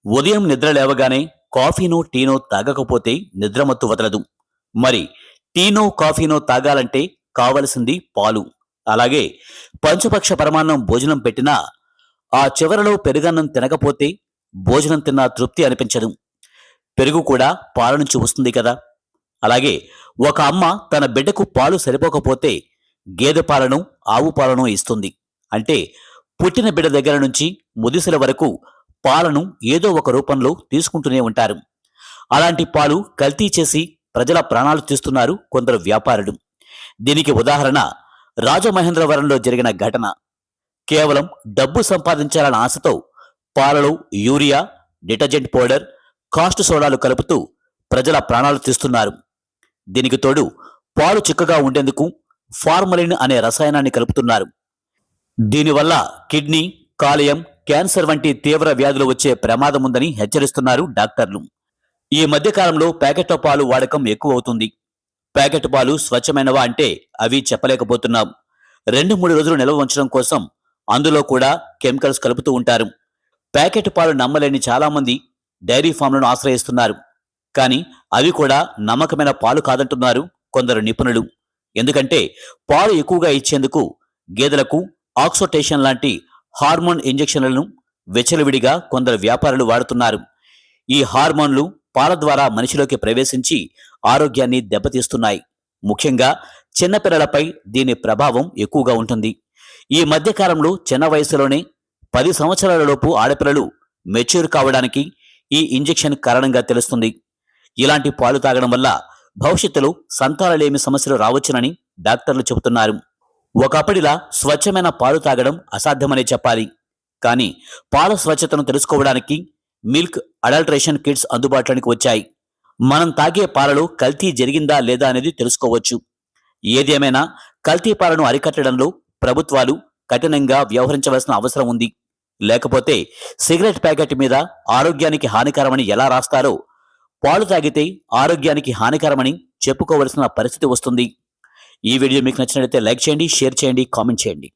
ఉదయం నిద్ర లేవగానే కాఫీనో టీనో తాగకపోతే నిద్రమత్తు వదలదు. మరి టీనో కాఫీనో తాగాలంటే కావలసింది పాలు. అలాగే పంచపక్ష పరమాన్నం భోజనం పెట్టినా ఆ చివరలో పెరుగన్నం తినకపోతే భోజనం తిన్న తృప్తి అనిపించదు. పెరుగు కూడా పాల నుంచి వస్తుంది కదా. అలాగే ఒక అమ్మ తన బిడ్డకు పాలు సరిపోకపోతే గేదె పాలను ఆవు పాలను ఇస్తుంది. అంటే పుట్టిన బిడ్డ దగ్గర నుంచి ముదిసెల వరకు పాలను ఏదో ఒక రూపంలో తీసుకుంటూనే ఉంటారు. అలాంటి పాలు కల్తీ చేసి ప్రజల ప్రాణాలు తీస్తున్నారు కొందరు వ్యాపారులు. దీనికి ఉదాహరణ రాజమహేంద్రవరంలో జరిగిన ఘటన. కేవలం డబ్బు సంపాదించాలన్న ఆశతో పాలలో యూరియా, డిటర్జెంట్ పౌడర్, కాస్ట్ సోడాలు కలుపుతూ ప్రజల ప్రాణాలు తీస్తున్నారు. దీనికి తోడు పాలు చిక్కగా ఉండేందుకు ఫార్మలిన్ అనే రసాయనాన్ని కలుపుతున్నారు. దీనివల్ల కిడ్నీ, కాలేయం, క్యాన్సర్ వంటి తీవ్ర వ్యాధులు వచ్చే ప్రమాదం ఉందని హెచ్చరిస్తున్నారు డాక్టర్లు. ఈ మధ్యకాలంలో ప్యాకెట్ల పాలు వాడకం ఎక్కువ అవుతుంది. ప్యాకెట్ పాలు స్వచ్ఛమైనవా అంటే అవి చెప్పలేకపోతున్నాం. 2-3 రోజులు నిల్వ ఉంచడం కోసం అందులో కూడా కెమికల్స్ కలుపుతూ ఉంటారు. ప్యాకెట్ పాలు నమ్మలేని చాలామంది డైరీ ఫామ్లను ఆశ్రయిస్తున్నారు. కానీ అవి కూడా నమ్మకమైన పాలు కాదంటున్నారు కొందరు నిపుణులు. ఎందుకంటే పాలు ఎక్కువగా ఇచ్చేందుకు గేదెలకు ఆక్సోటేషన్ లాంటి హార్మోన్ ఇంజెక్షన్లను వెచ్చలవిడిగా కొందరు వ్యాపారులు వాడుతున్నారు. ఈ హార్మోన్లు పాల ద్వారా మనిషిలోకి ప్రవేశించి ఆరోగ్యాన్ని దెబ్బతీస్తున్నాయి. ముఖ్యంగా చిన్నపిల్లలపై దీని ప్రభావం ఎక్కువగా ఉంటుంది. ఈ మధ్యకాలంలో చిన్న వయసులోనే 10 సంవత్సరాలలోపు ఆడపిల్లలు మెచ్యూర్ కావడానికి ఈ ఇంజెక్షన్ కారణంగా తెలుస్తుంది. ఇలాంటి పాలు తాగడం వల్ల భవిష్యత్తులో సంతానలేమి సమస్యలు రావచ్చునని డాక్టర్లు చెబుతున్నారు. ఒకప్పటిలా స్వచ్ఛమైన పాలు తాగడం అసాధ్యమనే చెప్పాలి. కానీ పాల స్వచ్ఛతను తెలుసుకోవడానికి మిల్క్ అడల్ట్రేషన్ కిట్స్ అందుబాటులోకి వచ్చాయి. మనం తాగే పాలలో కల్తీ జరిగిందా లేదా అనేది తెలుసుకోవచ్చు. ఏదేమైనా కల్తీ పాలను అరికట్టడంలో ప్రభుత్వాలు కఠినంగా వ్యవహరించవలసిన అవసరం ఉంది. లేకపోతే సిగరెట్ ప్యాకెట్ మీద ఆరోగ్యానికి హానికరమని ఎలా రాస్తారో పాలు తాగితే ఆరోగ్యానికి హానికరమని చెప్పుకోవలసిన పరిస్థితి వస్తుంది. ఈ వీడియో మీకు నచ్చినట్లయితే లైక్ చేయండి, షేర్ చేయండి, కామెంట్ చేయండి.